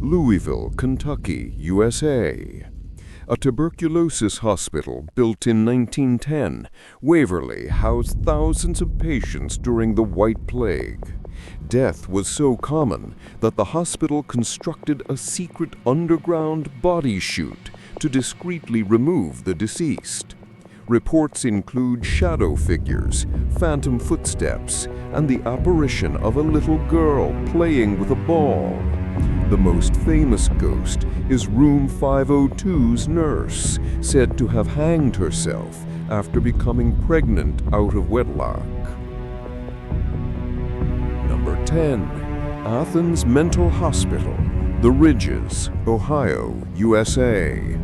Louisville, Kentucky, USA. A tuberculosis hospital built in 1910, Waverly housed thousands of patients during the White Plague. Death was so common that the hospital constructed a secret underground body chute to discreetly remove the deceased. Reports include shadow figures, phantom footsteps, and the apparition of a little girl playing with a ball. The most famous ghost is Room 502's nurse, said to have hanged herself after becoming pregnant out of wedlock. Number 10. Athens Mental Hospital, The Ridges, Ohio, USA.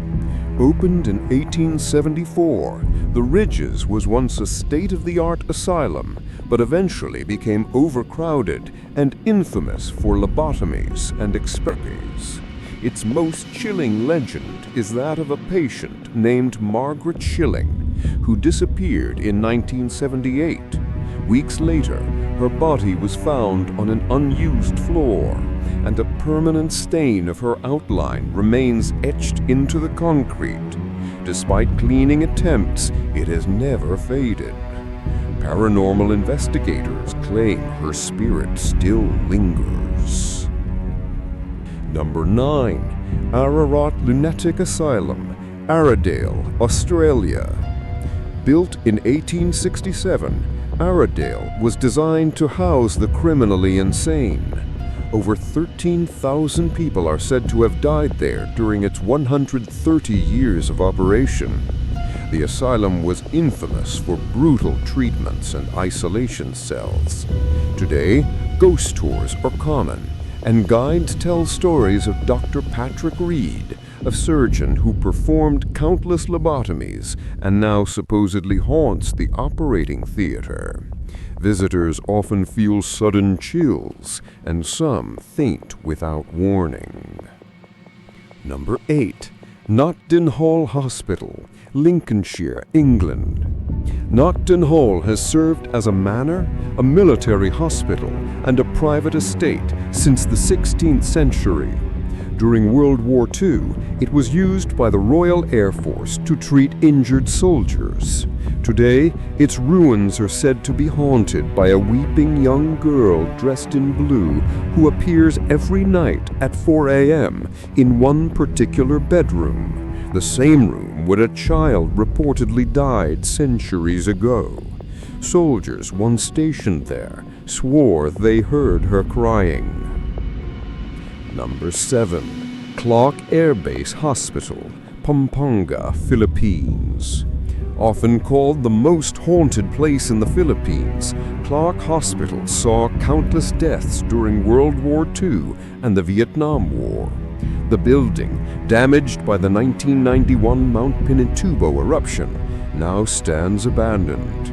Opened in 1874, The Ridges was once a state-of-the-art asylum, but eventually became overcrowded and infamous for lobotomies and experiments. Its most chilling legend is that of a patient named Margaret Schilling, who disappeared in 1978. Weeks later, her body was found on an unused floor, and a permanent stain of her outline remains etched into the concrete. Despite cleaning attempts, it has never faded. Paranormal investigators claim her spirit still lingers. Number 9. Ararat Lunatic Asylum, Arradale, Australia. Built in 1867, Arradale was designed to house the criminally insane. Over 13,000 people are said to have died there during its 130 years of operation. The asylum was infamous for brutal treatments and isolation cells. Today, ghost tours are common, and guides tell stories of Dr. Patrick Reed, a surgeon who performed countless lobotomies and now supposedly haunts the operating theater. Visitors often feel sudden chills, and some faint without warning. Number 8. Nocton Hall Hospital, Lincolnshire, England. Nocton Hall has served as a manor, a military hospital, and a private estate since the 16th century. During World War II, it was used by the Royal Air Force to treat injured soldiers. Today, its ruins are said to be haunted by a weeping young girl dressed in blue who appears every night at 4 a.m. in one particular bedroom, the same room where a child reportedly died centuries ago. Soldiers once stationed there swore they heard her crying. Number 7. Clark Air Base Hospital, Pampanga, Philippines. Often called the most haunted place in the Philippines, Clark Hospital saw countless deaths during World War II and the Vietnam War. The building, damaged by the 1991 Mount Pinatubo eruption, now stands abandoned.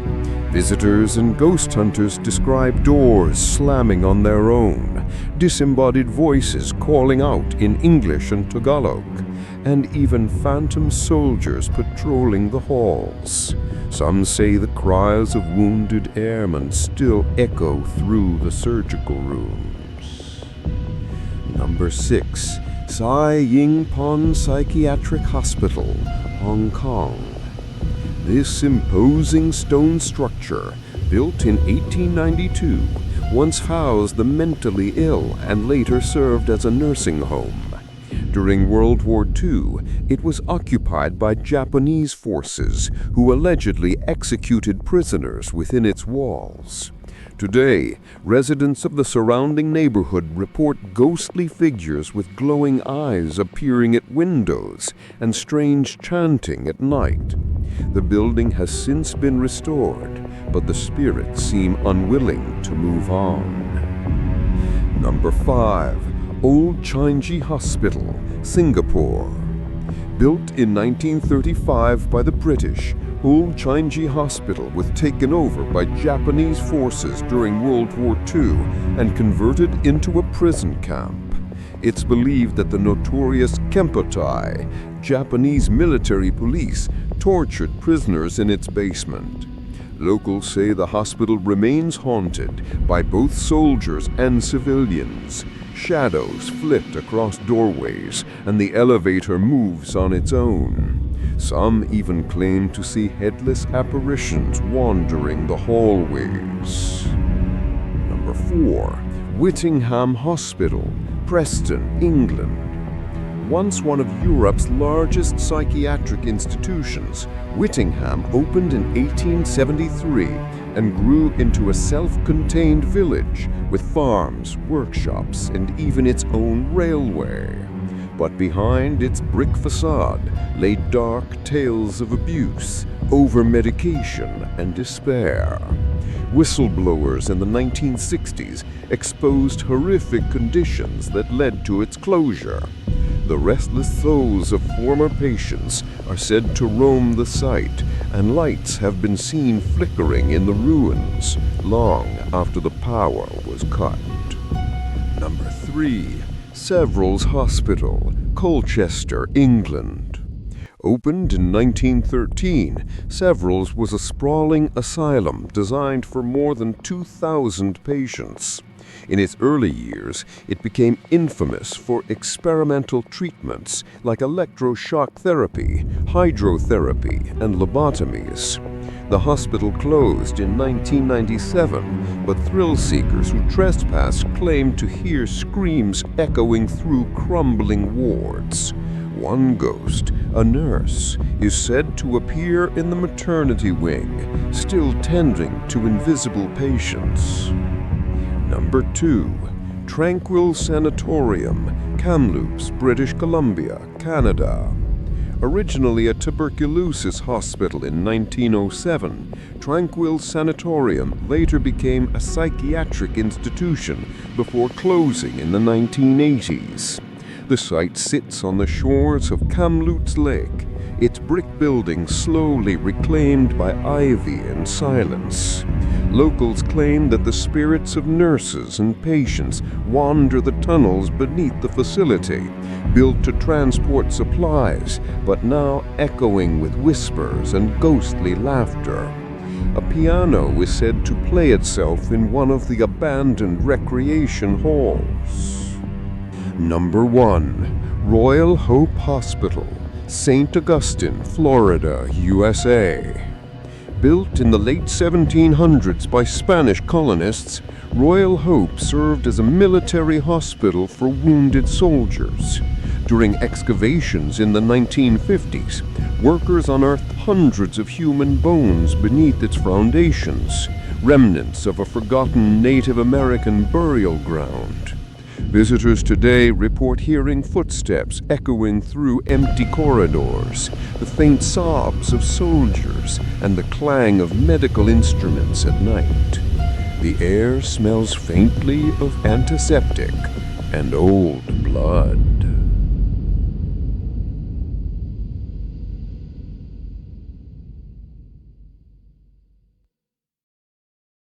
Visitors and ghost hunters describe doors slamming on their own, disembodied voices calling out in English and Tagalog, and even phantom soldiers patrolling the halls. Some say the cries of wounded airmen still echo through the surgical rooms. Number 6. Sai Ying Pon Psychiatric Hospital, Hong Kong. This imposing stone structure, built in 1892, once housed the mentally ill and later served as a nursing home. During World War II, it was occupied by Japanese forces who allegedly executed prisoners within its walls. Today, residents of the surrounding neighborhood report ghostly figures with glowing eyes appearing at windows and strange chanting at night. The building has since been restored, but the spirits seem unwilling to move on. Number 5. Old Changi Hospital, Singapore. Built in 1935 by the British, Old Changi Hospital was taken over by Japanese forces during World War II and converted into a prison camp. It's believed that the notorious Kempotai, Japanese military police, tortured prisoners in its basement. Locals say the hospital remains haunted by both soldiers and civilians, Shadows flit across doorways, and the elevator moves on its own. Some even claim to see headless apparitions wandering the hallways. Number 4. Whittingham Hospital, Preston, England. Once one of Europe's largest psychiatric institutions, Whittingham opened in 1873 and grew into a self-contained village with farms, workshops, and even its own railway. But behind its brick facade lay dark tales of abuse, over-medication, and despair. Whistleblowers in the 1960s exposed horrific conditions that led to its closure. The restless souls of former patients are said to roam the site, and lights have been seen flickering in the ruins long after the power was cut. Number 3. Severals Hospital, Colchester, England. Opened in 1913, Severals was a sprawling asylum designed for more than 2,000 patients. In its early years, it became infamous for experimental treatments like electroshock therapy, hydrotherapy, and lobotomies. The hospital closed in 1997, but thrill-seekers who trespassed claimed to hear screams echoing through crumbling wards. One ghost, a nurse, is said to appear in the maternity wing, still tending to invisible patients. Number 2. Tranquil Sanatorium, Kamloops, British Columbia, Canada. Originally a tuberculosis hospital in 1907, Tranquil Sanatorium later became a psychiatric institution before closing in the 1980s. The site sits on the shores of Kamloops Lake, its brick building slowly reclaimed by ivy and silence. Locals claim that the spirits of nurses and patients wander the tunnels beneath the facility, built to transport supplies, but now echoing with whispers and ghostly laughter. A piano is said to play itself in one of the abandoned recreation halls. Number 1. Royal Hope Hospital, St. Augustine, Florida, USA. Built in the late 1700s by Spanish colonists, Royal Hope served as a military hospital for wounded soldiers. During excavations in the 1950s, workers unearthed hundreds of human bones beneath its foundations, remnants of a forgotten Native American burial ground. Visitors today report hearing footsteps echoing through empty corridors, the faint sobs of soldiers, and the clang of medical instruments at night. The air smells faintly of antiseptic and old blood.